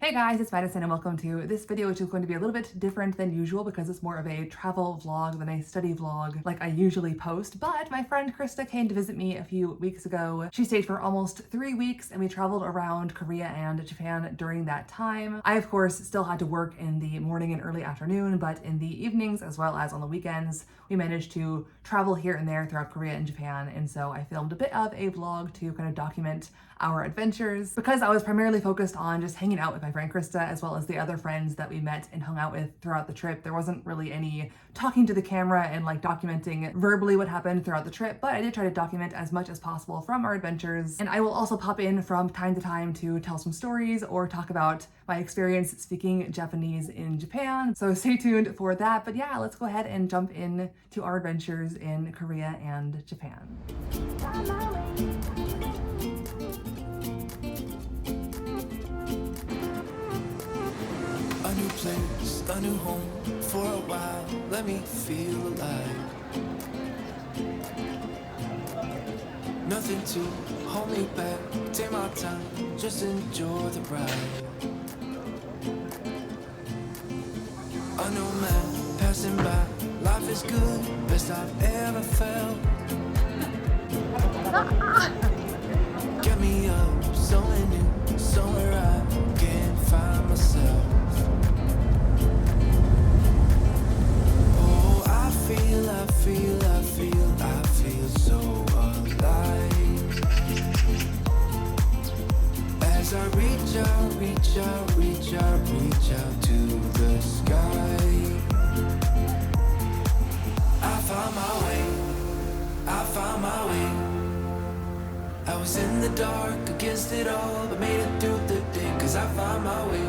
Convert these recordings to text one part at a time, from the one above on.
Hey guys, it's Madison and welcome to this video, which is going to be a little bit different than usual because it's more of a travel vlog than a study vlog like I usually post. But my friend Christa came to visit me a few weeks ago. She stayed for almost 3 weeks and we traveled around Korea and Japan during that time. I, of course, still had to work in the morning and early afternoon, but in the evenings as well as on the weekends, we managed to travel here and there throughout Korea and Japan. And so I filmed a bit of a vlog to kind of document our adventures because I was primarily focused on just hanging out with my friend Christa as well as the other friends that we met and hung out with throughout the trip. There wasn't really any talking to the camera and like documenting verbally what happened throughout the trip, but I did try to document as much as possible from our adventures. And I will also pop in from time to time to tell some stories or talk about my experience speaking Japanese in Japan. So stay tuned for that. But yeah, let's go ahead and jump in to our adventures in Korea and Japan. A new place, a new home for a while. Let me feel alive. Nothing to hold me back. Take my time, just enjoy the ride. A new man passing by. Life is good, best I've ever felt. Get me up, somewhere new, somewhere I can't find myself. I feel so alive. As I reach out to the sky. I found my way. I was in the dark against it all, but made it through the day, 'cause I found my way.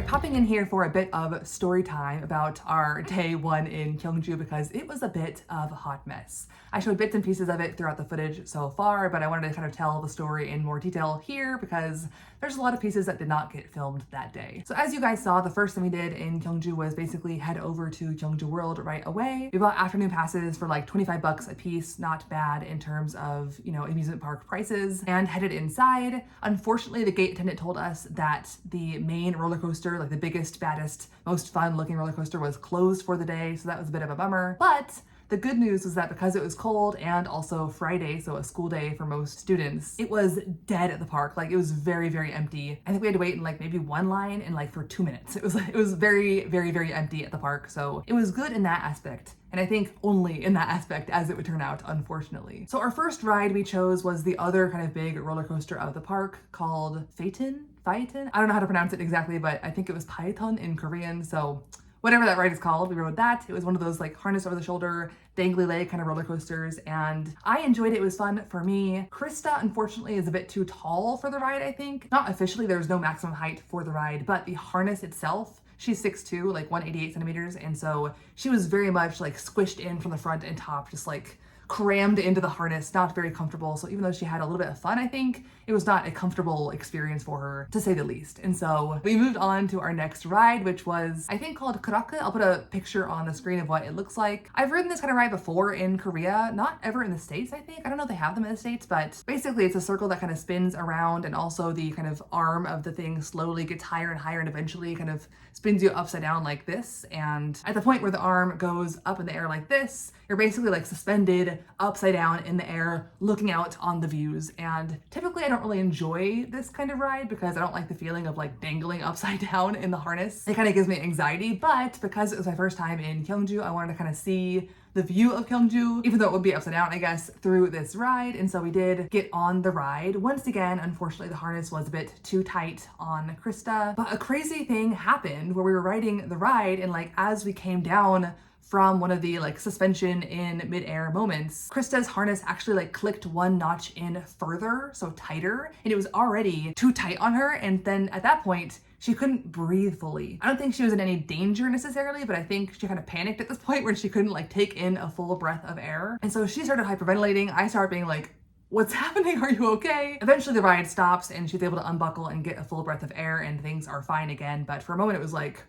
Popping in here for a bit of story time about our day one in Gyeongju because it was a bit of a hot mess. I showed bits and pieces of it throughout the footage so far, but I wanted to kind of tell the story in more detail here because there's a lot of pieces that did not get filmed that day. So as you guys saw, the first thing we did in Gyeongju was basically head over to Gyeongju World right away. We bought afternoon passes for like 25 bucks a piece, not bad in terms of, you know, amusement park prices, and headed inside. Unfortunately, the gate attendant told us that the main roller coaster, like the biggest, baddest, most fun looking roller coaster, was closed for the day, so that was a bit of a bummer. But the good news was that because it was cold and also Friday, so a school day for most students, it was dead at the park. Like, it was very, very empty. I think we had to wait in like maybe one line and like for 2 minutes. It was very, very, very empty at the park. So it was good in that aspect. And I think only in that aspect, as it would turn out, unfortunately. So our first ride we chose was the other kind of big roller coaster of the park called Phaeton? I don't know how to pronounce it exactly, but I think it was Phaeton in Korean. So whatever that ride is called, we rode that. It was one of those like harness over the shoulder, dangly leg kind of roller coasters, and I enjoyed it. It was fun for me. Christa, unfortunately, is a bit too tall for the ride, I think. Not officially, there's no maximum height for the ride, but the harness itself, she's 6'2", like 188 centimeters, and so she was very much like squished in from the front and top, just like crammed into the harness, not very comfortable. So even though she had a little bit of fun, I think it was not a comfortable experience for her, to say the least. And so we moved on to our next ride, which was, I think, called Kuraku. I'll put a picture on the screen of what it looks like. I've ridden this kind of ride before in Korea, not ever in the States, I think. I don't know if they have them in the States, but basically it's a circle that kind of spins around, and also the kind of arm of the thing slowly gets higher and higher and eventually kind of spins you upside down like this. And at the point where the arm goes up in the air like this, you're basically like suspended upside down in the air looking out on the views. And typically I don't really enjoy this kind of ride because I don't like the feeling of like dangling upside down in the harness. It kind of gives me anxiety, but because it was my first time in Gyeongju, I wanted to kind of see the view of Gyeongju, even though it would be upside down, I guess, through this ride. And so we did get on the ride. Once again, unfortunately, the harness was a bit too tight on Christa, but a crazy thing happened where we were riding the ride, and like as we came down from one of the like suspension in midair moments, Krista's harness actually like clicked one notch in further, so tighter, and it was already too tight on her. And then at that point, she couldn't breathe fully. I don't think she was in any danger necessarily, but I think she kind of panicked at this point where she couldn't like take in a full breath of air. And so she started hyperventilating. I started being like, what's happening? Are you okay? Eventually the ride stops and she's able to unbuckle and get a full breath of air and things are fine again. But for a moment it was like,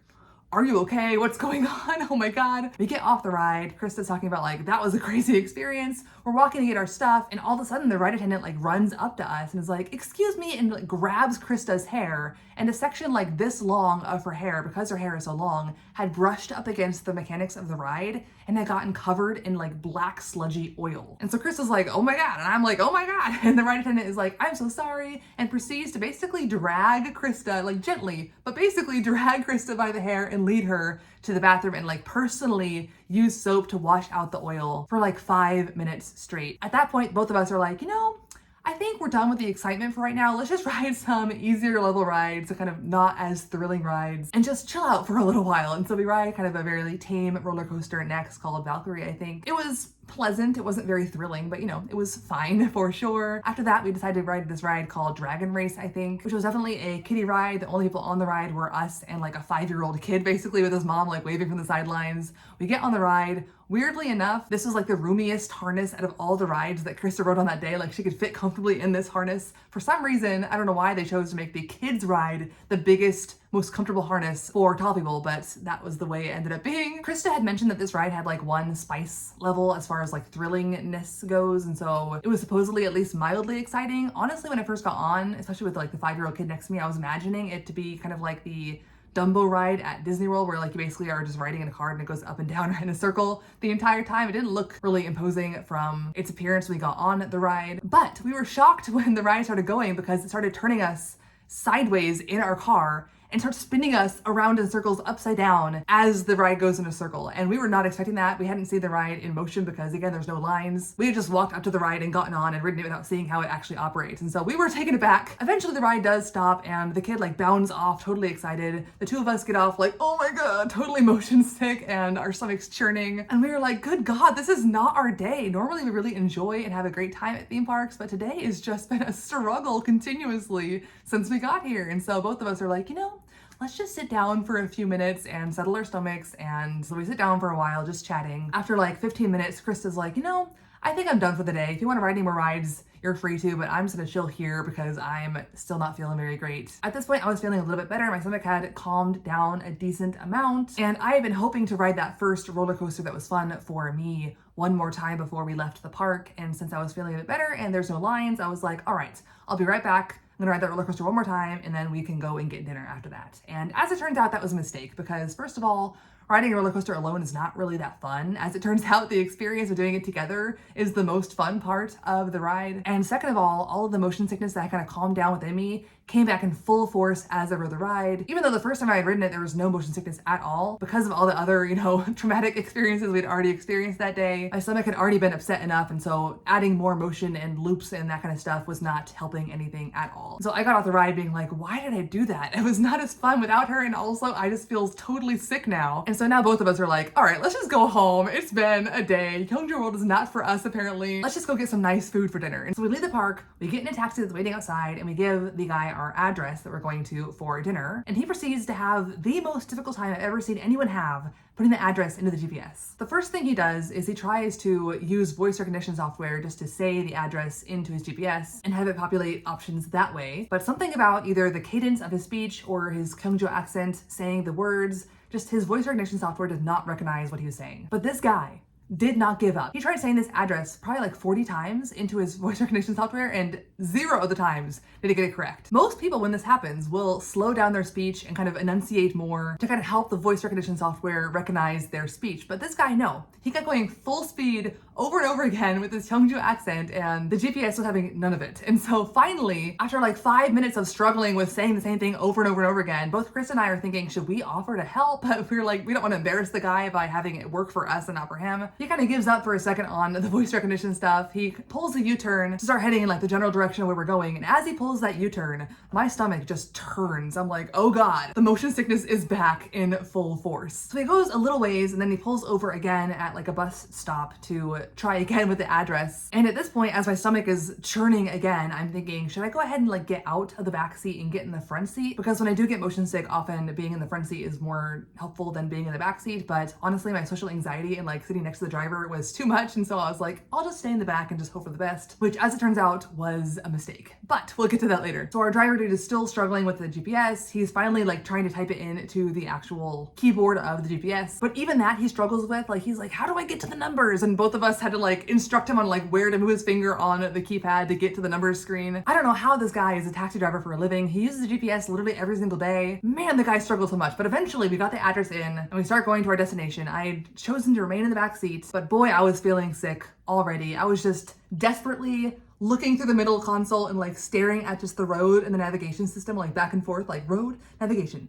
are you okay? What's going on? Oh my God. We get off the ride. Krista's talking about like, that was a crazy experience. We're walking to get our stuff, and all of a sudden the ride attendant like runs up to us and is like, excuse me, and like grabs Krista's hair, and a section like this long of her hair, because her hair is so long, had brushed up against the mechanics of the ride and had gotten covered in like black sludgy oil. And so Krista's like, oh my God. And I'm like, oh my God. And the ride attendant is like, I'm so sorry, and proceeds to basically drag Christa, like gently, but basically drag Christa by the hair and lead her to the bathroom and like personally use soap to wash out the oil for like 5 minutes straight. At that point, both of us are like, you know, I think we're done with the excitement for right now. Let's just ride some easier level rides, so kind of not as thrilling rides, and just chill out for a little while. And so we ride kind of a very tame roller coaster next called Valkyrie, I think. It was pleasant. It wasn't very thrilling, but you know, it was fine for sure. After that, we decided to ride this ride called Dragon Race, I think, which was definitely a kiddie ride. The only people on the ride were us and like a 5-year-old kid, basically, with his mom like waving from the sidelines. We get on the ride. Weirdly enough, this was like the roomiest harness out of all the rides that Christa rode on that day. Like she could fit comfortably in this harness. For some reason, I don't know why they chose to make the kids ride the biggest, most comfortable harness for tall people, but that was the way it ended up being. Christa had mentioned that this ride had like one spice level as far as like thrillingness goes, and so it was supposedly at least mildly exciting. Honestly, when I first got on, especially with like the 5-year-old kid next to me, I was imagining it to be kind of like the Dumbo ride at Disney World, where like you basically are just riding in a car and it goes up and down in a circle the entire time. It didn't look really imposing from its appearance when we got on the ride, but we were shocked when the ride started going because it started turning us sideways in our car and starts spinning us around in circles upside down as the ride goes in a circle. And we were not expecting that. We hadn't seen the ride in motion because, again, there's no lines. We had just walked up to the ride and gotten on and ridden it without seeing how it actually operates. And so we were taken aback. Eventually the ride does stop and the kid like bounds off, totally excited. The two of us get off like, oh my God, totally motion sick and our stomachs churning. And we were like, good God, this is not our day. Normally we really enjoy and have a great time at theme parks, but today has just been a struggle continuously since we got here. And so both of us are like, you know, let's just sit down for a few minutes and settle our stomachs. And so we sit down for a while, just chatting. After like 15 minutes, Krista's like, you know, I think I'm done for the day. If you want to ride any more rides, you're free to, but I'm just gonna chill here because I'm still not feeling very great. At this point, I was feeling a little bit better. My stomach had calmed down a decent amount, and I had been hoping to ride that first roller coaster that was fun for me one more time before we left the park. And since I was feeling a bit better and there's no lines, I was like, all right, I'll be right back. I'm gonna ride that roller coaster one more time and then we can go and get dinner after that. And as it turns out, that was a mistake because first of all, riding a roller coaster alone is not really that fun. As it turns out, the experience of doing it together is the most fun part of the ride. And second of all of the motion sickness that kind of calmed down within me came back in full force as I rode the ride. Even though the first time I had ridden it, there was no motion sickness at all because of all the other, you know, traumatic experiences we'd already experienced that day. My stomach had already been upset enough, and so adding more motion and loops and that kind of stuff was not helping anything at all. So I got off the ride being like, why did I do that? It was not as fun without her, and also I just feel totally sick now. And And so now both of us are like, all right, let's just go home. It's been a day. Gyeongju World is not for us, apparently. Let's just go get some nice food for dinner. And so we leave the park, we get in a taxi that's waiting outside, and we give the guy our address that we're going to for dinner. And he proceeds to have the most difficult time I've ever seen anyone have putting the address into the GPS. The first thing he does is he tries to use voice recognition software just to say the address into his GPS and have it populate options that way. But something about either the cadence of his speech or his Gyeongju accent saying the words, just his voice recognition software did not recognize what he was saying. But this guy did not give up. He tried saying this address probably like 40 times into his voice recognition software, and 0 of the times did he get it correct. Most people, when this happens, will slow down their speech and kind of enunciate more to kind of help the voice recognition software recognize their speech. But this guy, no. He kept going full speed over and over again with his Gyeongju accent, and the GPS was having none of it. And so finally, after like 5 minutes of struggling with saying the same thing over and over and over again, both Chris and I are thinking, should we offer to help? But we were like, we don't want to embarrass the guy by having it work for us and not for him. He kind of gives up for a second on the voice recognition stuff. He pulls a U-turn to start heading in like the general direction of where we're going. And as he pulls that U-turn, my stomach just turns. I'm like, oh God, the motion sickness is back in full force. So he goes a little ways and then he pulls over again at like a bus stop to try again with the address. And at this point, as my stomach is churning again, I'm thinking, should I go ahead and like get out of the back seat and get in the front seat? Because when I do get motion sick, often being in the front seat is more helpful than being in the back seat. But honestly, my social anxiety and like sitting next to the driver was too much. And so I was like, I'll just stay in the back and just hope for the best, which as it turns out was a mistake. But we'll get to that later. So our driver dude is still struggling with the GPS. He's finally like trying to type it in to the actual keyboard of the GPS. But even that he struggles with. Like he's like, how do I get to the numbers? And both of us had to like instruct him on like where to move his finger on the keypad to get to the numbers screen. I don't know how this guy is a taxi driver for a living. He uses the GPS literally every single day. Man, the guy struggles so much. But eventually we got the address in and we start going to our destination. I had chosen to remain in the back seat, but boy, I was feeling sick already. I was just desperately looking through the middle console and like staring at just the road and the navigation system, like back and forth, like road, navigation,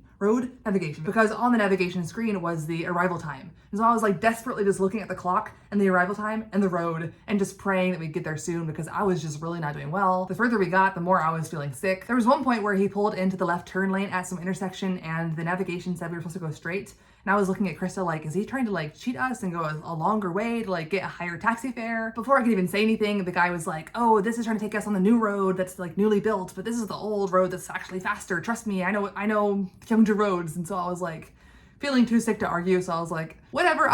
because on the navigation screen was the arrival time. And so I was like desperately just looking at the clock and the arrival time and the road and just praying that we'd get there soon because I was just really not doing well. The further we got, the more I was feeling sick. There was one point where he pulled into the left turn lane at some intersection and the navigation said we were supposed to go straight. And I was looking at Christa like, is he trying to like cheat us and go a longer way to like get a higher taxi fare? Before I could even say anything, the guy was like, oh, this is trying to take us on the new road that's like newly built, but this is the old road that's actually faster. Trust me, I know Gyeongju roads. And so I was like feeling too sick to argue. So I was like, whatever,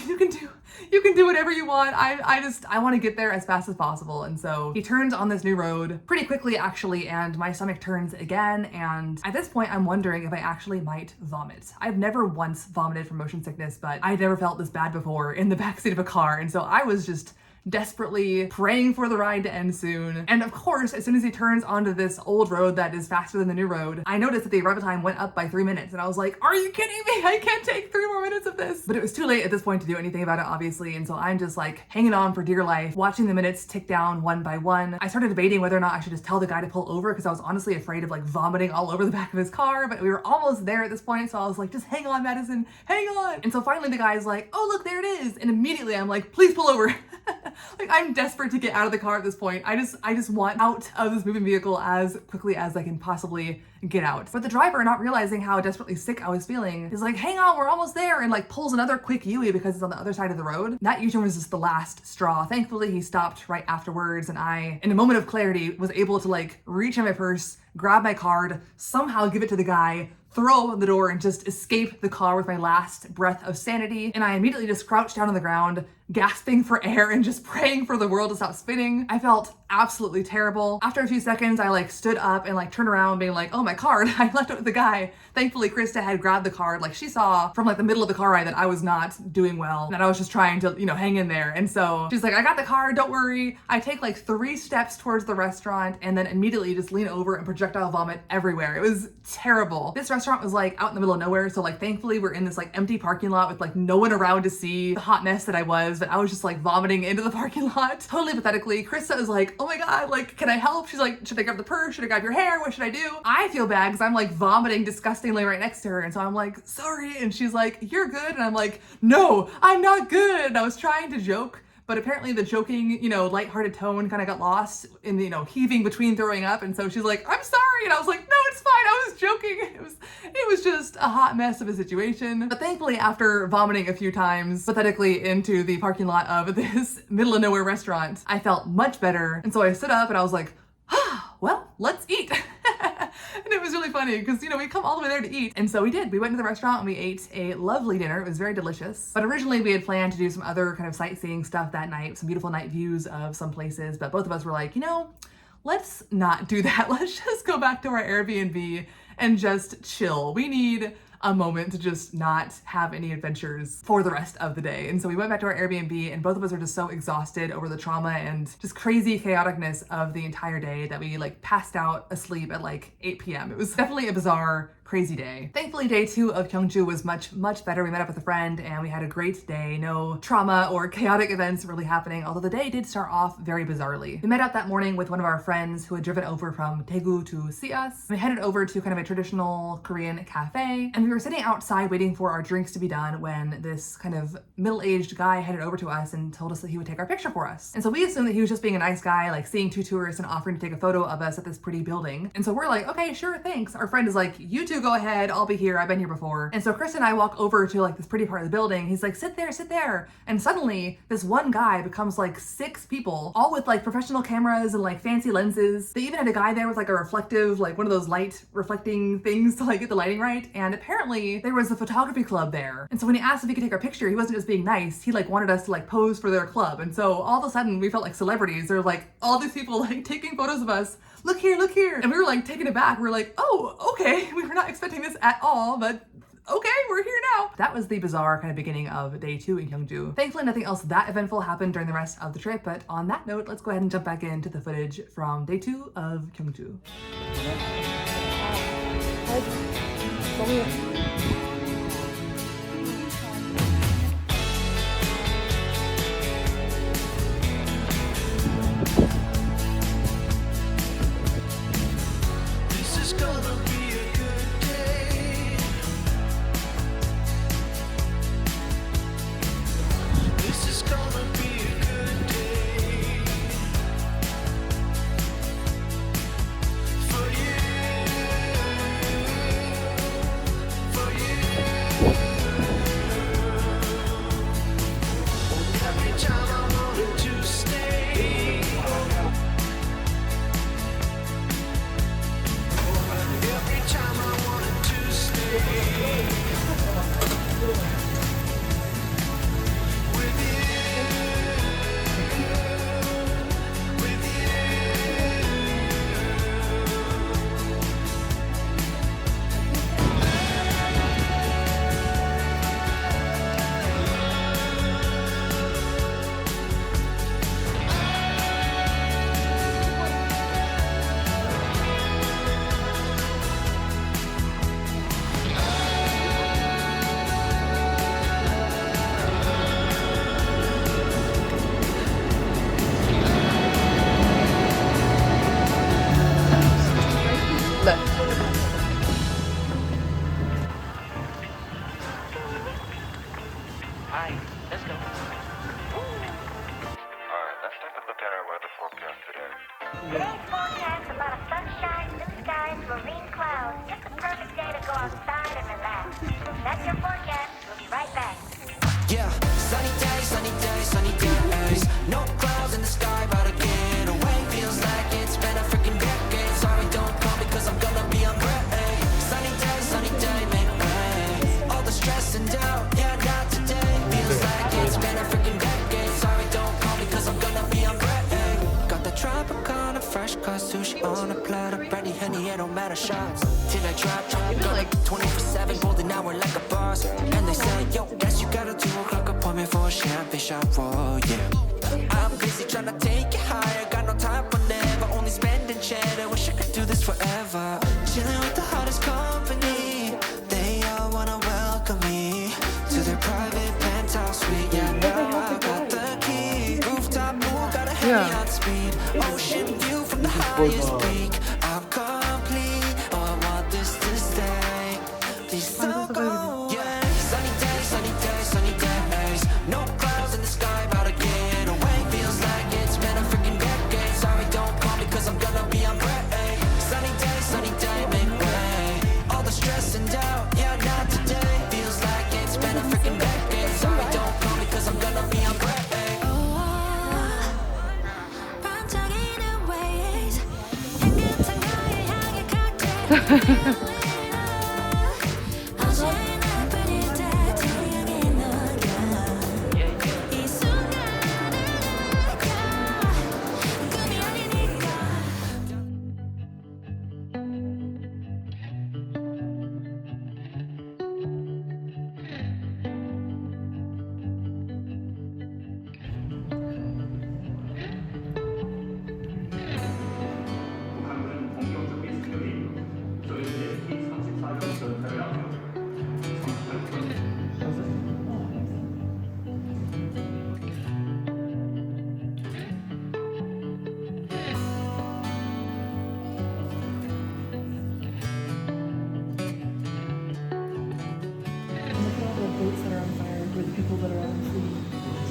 you can do whatever you want. I want to get there as fast as possible. And so he turns on this new road pretty quickly actually, and my stomach turns again. And at this point, I'm wondering if I actually might vomit. I've never once vomited from motion sickness, but I'd never felt this bad before in the backseat of a car. And so I was just desperately praying for the ride to end soon. And of course, as soon as he turns onto this old road that is faster than the new road, I noticed that the arrival time went up by 3 minutes. And I was like, are you kidding me? I can't take 3 more minutes of this. But it was too late at this point to do anything about it, obviously. And so I'm just like hanging on for dear life, watching the minutes tick down one by one. I started debating whether or not I should just tell the guy to pull over because I was honestly afraid of like vomiting all over the back of his car, but we were almost there at this point. So I was like, just hang on, Madison, hang on. And so finally the guy's like, oh, look, there it is. And immediately I'm like, please pull over. Like I'm desperate to get out of the car at this point. I just want out of this moving vehicle as quickly as I can possibly get out. But the driver, not realizing how desperately sick I was feeling, is like, hang on, we're almost there, and like pulls another quick U-turn because it's on the other side of the road. That U-turn was just the last straw. Thankfully, he stopped right afterwards, and I, in a moment of clarity, was able to like reach in my purse, grab my card, somehow give it to the guy, throw open the door and just escape the car with my last breath of sanity. And I immediately just crouched down on the ground, gasping for air and just praying for the world to stop spinning. I felt absolutely terrible. After a few seconds, I like stood up and like turned around being like, oh, my card, I left it with the guy. Thankfully, Christa had grabbed the card. Like she saw from like the middle of the car ride that I was not doing well, that I was just trying to, hang in there. And so she's like, I got the card, don't worry. I take like 3 steps towards the restaurant and then immediately just lean over and projectile vomit everywhere. It was terrible. This restaurant was like out in the middle of nowhere. So like thankfully we're in this like empty parking lot with like no one around to see the hot mess that I was, but I was just like vomiting into the parking lot. Totally pathetically. Christa is like, oh my God, like, can I help? She's like, should I grab the purse? Should I grab your hair? What should I do? I feel bad because I'm like vomiting disgustingly right next to her. And so I'm like, sorry. And she's like, you're good. And I'm like, no, I'm not good. And I was trying to joke, but apparently the joking, lighthearted tone kind of got lost in the, heaving between throwing up. And so she's like, I'm sorry. And I was like, no, it's fine. I was joking. It was just a hot mess of a situation. But thankfully, after vomiting a few times pathetically into the parking lot of this middle of nowhere restaurant, I felt much better. And so I stood up and I was like, well, let's eat. And it was really funny because, we come all the way there to eat. And so we did. We went to the restaurant and we ate a lovely dinner. It was very delicious. But originally we had planned to do some other kind of sightseeing stuff that night, some beautiful night views of some places. But both of us were like, let's not do that. Let's just go back to our Airbnb and just chill. We need a moment to just not have any adventures for the rest of the day. And so we went back to our Airbnb and both of us are just so exhausted over the trauma and just crazy chaoticness of the entire day that we passed out asleep at 8 p.m. It was definitely a bizarre, crazy day. Thankfully, day 2 of Gyeongju was much, much better. We met up with a friend and we had a great day. No trauma or chaotic events really happening, although the day did start off very bizarrely. We met up that morning with one of our friends who had driven over from Daegu to see us. We headed over to kind of a traditional Korean cafe and we were sitting outside waiting for our drinks to be done when this kind of middle-aged guy headed over to us and told us that he would take our picture for us. And so we assumed that he was just being a nice guy, seeing 2 tourists and offering to take a photo of us at this pretty building. And so we're like, okay, sure, thanks. Our friend is like, you two go ahead, I'll be here, I've been here before. And so Christa and I walk over to this pretty part of the building. He's like, sit there. And suddenly this one guy becomes 6 people, all with professional cameras and fancy lenses. They even had a guy there with a reflective, one of those light reflecting things to get the lighting right. And apparently there was a photography club there. And so when he asked if he could take our picture, he wasn't just being nice, he wanted us to pose for their club. And so all of a sudden we felt like celebrities. There were all these people taking photos of us. Look here. And we were taken aback. We were like, oh, okay. We were not expecting this at all, but okay, we're here now. That was the bizarre kind of beginning of day 2 in Gyeongju. Thankfully, nothing else that eventful happened during the rest of the trip, but on that note, let's go ahead and jump back into the footage from day 2 of Gyeongju. Today's forecast is a lot of sunshine, blue skies, marine clouds. Just the perfect day to go outside and relax. That's your forecast. We'll be right back. Yeah, sunny days, sunny days, sunny days. No clouds in the sky, about to get away. Feels like it's been a freaking decade. Sorry, don't call me cause I'm gonna be on break. Sunny day, make way. All the stress and doubt, yeah, not today. Feels like it's been a freaking decade. Sorry, don't call me cause I'm gonna be on break. Got the Tropicana, fresh cut sushi on a platter. Brandy, Henny, it don't matter shots. Till I drop, go like 24/7, golden hour like a boss. And they say, yo, guess you got a 2 o'clock appointment for a champagne shot, whoa, yeah. I'm busy trying to take it higher, got no time for never, only spending cheddar. Wish I could do this forever. Chilling with the hottest company, they all wanna welcome me to their private penthouse suite. Yeah, now I got the key. Rooftop pool, got a heavy on speed. Ocean view from the highest peak. I'm complete. Oh, I want this to stay. Please don't go. Yeah, sunny days, sunny days, sunny days. No clouds in the sky, about to get away.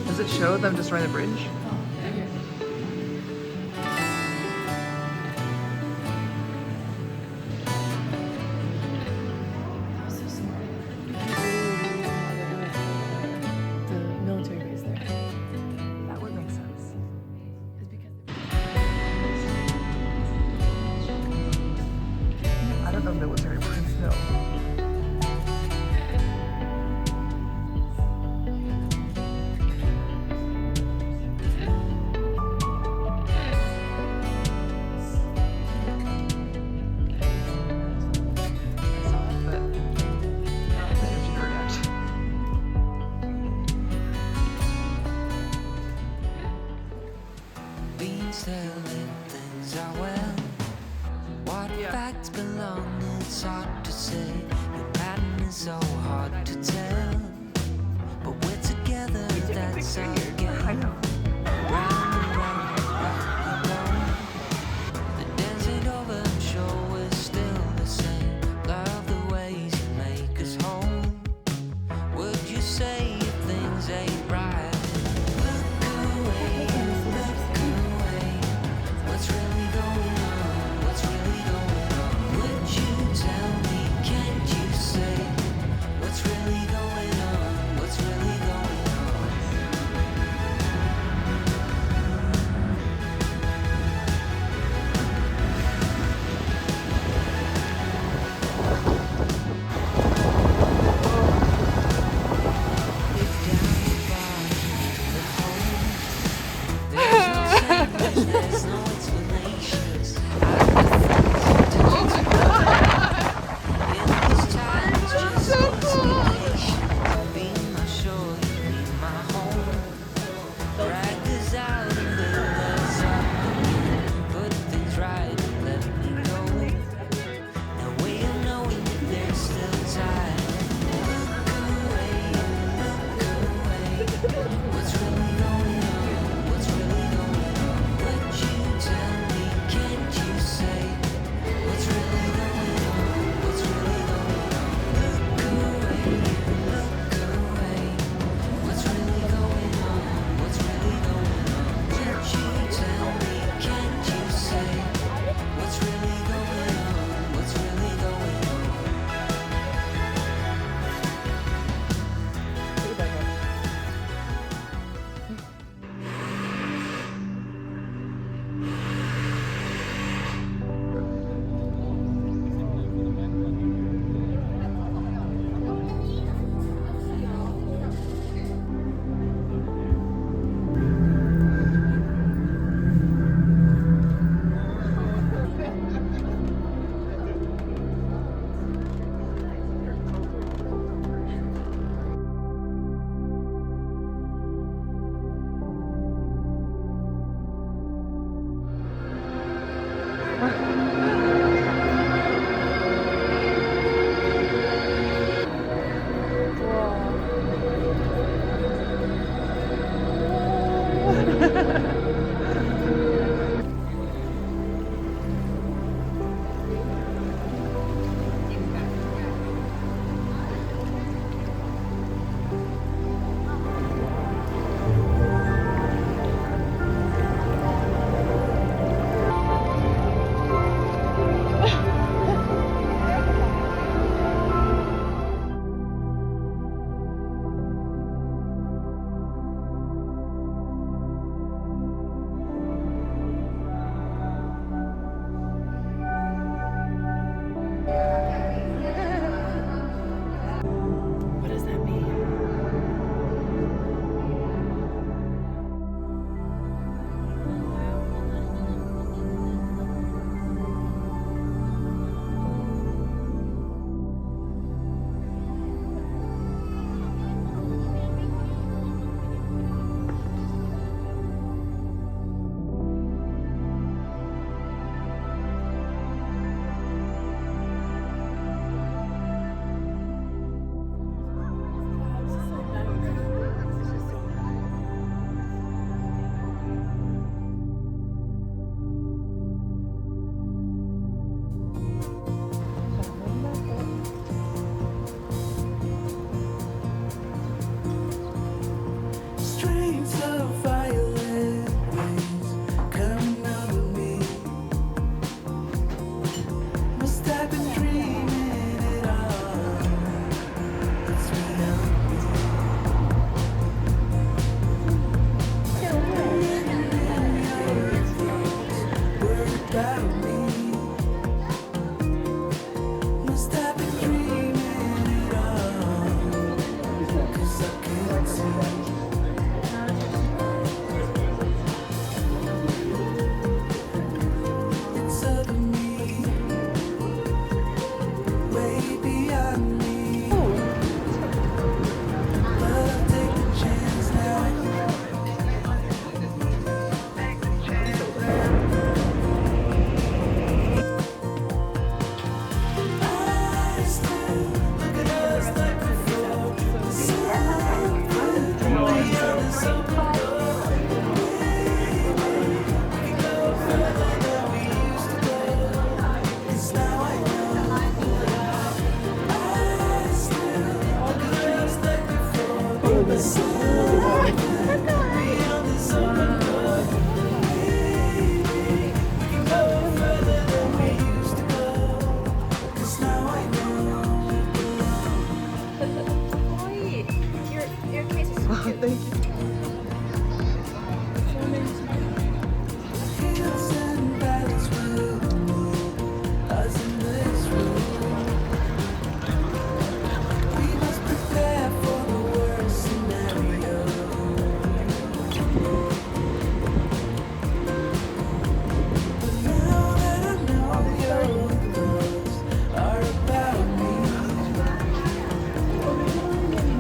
Does it show them destroying the bridge? That would make sense. I don't know military words, no. Beans telling things are well. What facts belong, it's hard to say. Your pattern is so hard to tell. But we're together, that's our game. I know. Round and round, round and round. The dance ain't over, I'm sure we're still the same. Love the ways you make us whole. Would you say if things ain't right? Look away, look away. What's really going on? What's really going on? Would you tell me? Can't you say what's really going on? What's really going on? about me. Must have been dreaming it all, 'cause I couldn't see. It's other me, way beyond me. But I'll take the chance now. I still look at us like before. The sun beyond this open door. We can go further than we used to go. 'Cause now I know. I still look at us like before. The sun beyond this open door. Maybe we can go further than we used to go. 'Cause now I know. Your case is so cute. Hills and valleys will meet us in this room. We must prepare for the worst scenario. But now that I know your thoughts are about me,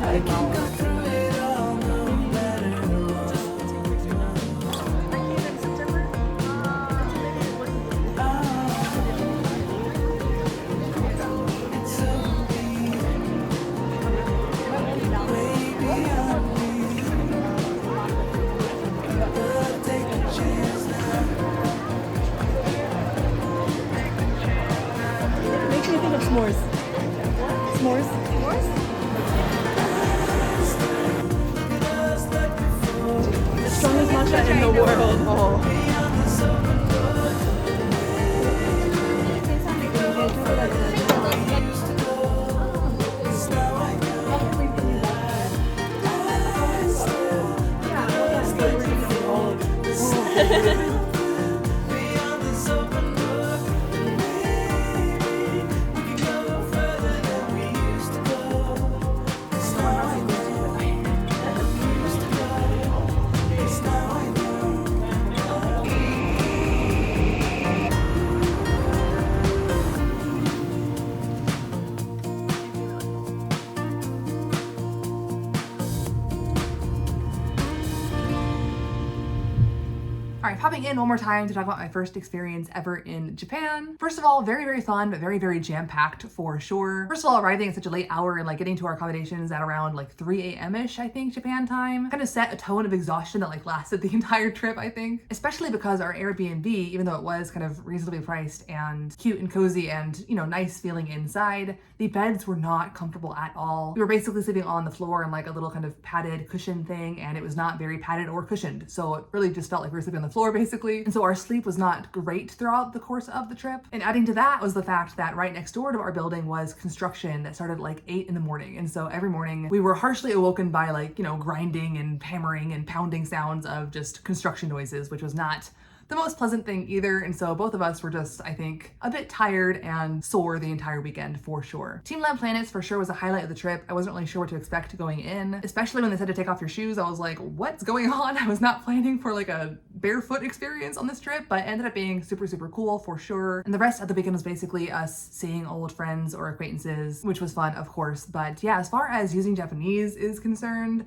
I can go through it all no matter what. I came in September. It's so deep, way beyond me. But take a chance now. Makes me think of s'mores. S'mores? Look at us like before. The strongest matcha in the world. Oh. Beyond this open door. We used to go. 'Cause now I know. I still look at us like before. The sun beyond this open door. Maybe we can go further than we used to go. 'Cause now I know. We used to go. 'Cause now I know. All right, popping in one more time to talk about my first experience ever in Japan. First of all, very, very fun, but very, very jam-packed for sure. First of all, arriving at such a late hour and like getting to our accommodations at around like 3 a.m.-ish, I think, Japan time, kind of set a tone of exhaustion that like lasted the entire trip, I think. Especially because our Airbnb, even though it was kind of reasonably priced and cute and cozy and, you know, nice feeling inside, the beds were not comfortable at all. We were basically sleeping on the floor in like a little kind of padded cushion thing, and it was not very padded or cushioned. So it really just felt like we were sleeping on the floor basically. And so our sleep was not great throughout the course of the trip. And adding to that was the fact that right next door to our building was construction that started at like 8 in the morning. And so every morning we were harshly awoken by like, you know, grinding and hammering and pounding sounds of just construction noises, which was not the most pleasant thing either. And so both of us were just, I think, a bit tired and sore the entire weekend for sure. Team Lab Planets for sure was a highlight of the trip. I wasn't really sure what to expect going in, especially when they said to take off your shoes. I was like, what's going on? I was not planning for like a barefoot experience on this trip, but it ended up being super, super cool for sure. And the rest of the weekend was basically us seeing old friends or acquaintances, which was fun, of course. But yeah, as far as using Japanese is concerned,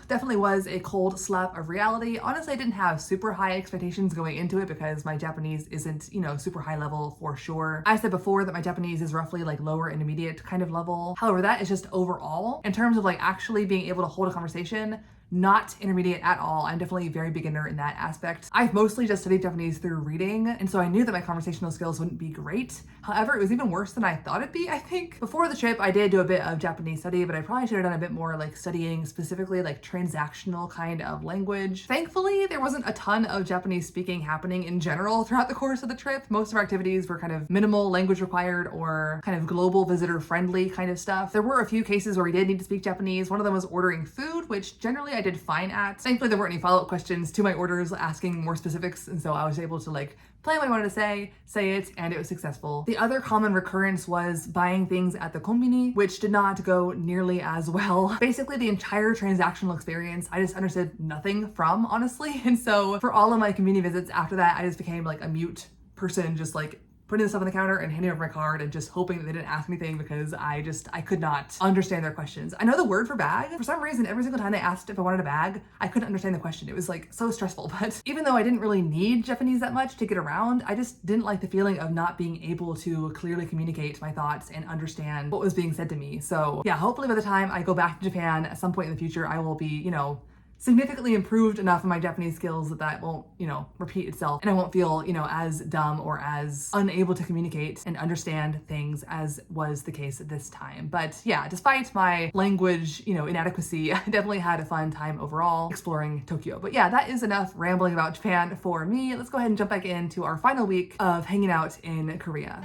definitely was a cold slap of reality. Honestly, I didn't have super high expectations going into it because my Japanese isn't, you know, super high level for sure. I said before that my Japanese is roughly like lower intermediate kind of level. However, that is just overall. In terms of like actually being able to hold a conversation, not intermediate at all. I'm definitely a very beginner in that aspect. I've mostly just studied Japanese through reading, and so I knew that my conversational skills wouldn't be great. However, it was even worse than I thought it'd be, I think. Before the trip, I did do a bit of Japanese study, but I probably should have done a bit more like studying specifically like transactional kind of language. Thankfully, there wasn't a ton of Japanese speaking happening in general throughout the course of the trip. Most of our activities were kind of minimal language required or kind of global visitor friendly kind of stuff. There were a few cases where we did need to speak Japanese. One of them was ordering food, which generally I I did fine at. Thankfully, there weren't any follow-up questions to my orders asking more specifics, and so I was able to like plan what I wanted to say it, and it was successful. The other common recurrence was buying things at the konbini, which did not go nearly as well. Basically, the entire transactional experience, I just understood nothing from, honestly. And so for all of my konbini visits after that, I just became like a mute person, just like putting the stuff on the counter and handing over my card and just hoping that they didn't ask anything, because I could not understand their questions. I know the word for bag. For some reason, every single time they asked if I wanted a bag, I couldn't understand the question. It was like so stressful. But even though I didn't really need Japanese that much to get around, I just didn't like the feeling of not being able to clearly communicate my thoughts and understand what was being said to me. So yeah, hopefully by the time I go back to Japan at some point in the future, I will be, you know, significantly improved enough in my Japanese skills that that won't, you know, repeat itself, and I won't feel, you know, as dumb or as unable to communicate and understand things as was the case at this time. But yeah, despite my language, you know, inadequacy, I definitely had a fun time overall exploring Tokyo. But yeah, that is enough rambling about Japan for me. Let's go ahead and jump back into our final week of hanging out in Korea.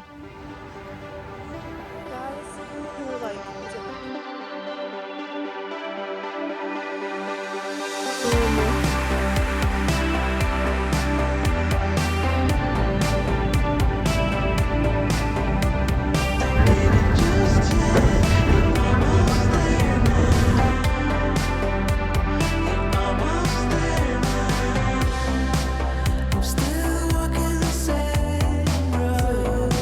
Guys who were like, is it I'm still walking the same road.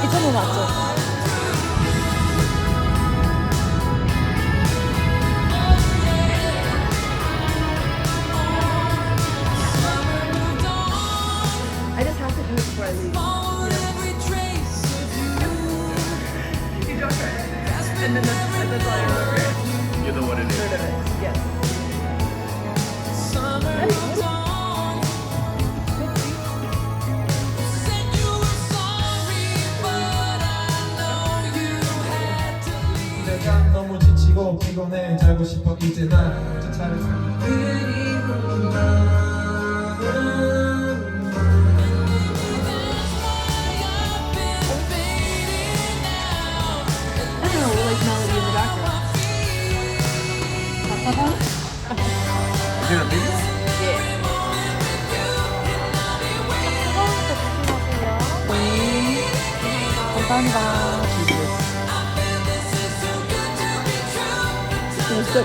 이 정도 맞죠? I just have to do it before I leave. You don't try it. And then that's all you remember. You know what it is. Sort of it. Yes. 내가 너무 지치고 피곤해 자고 싶어 이제 난 혼자 차를 I don't know, like melody in the background. Is it a video? 감사합니다. She did. 진짜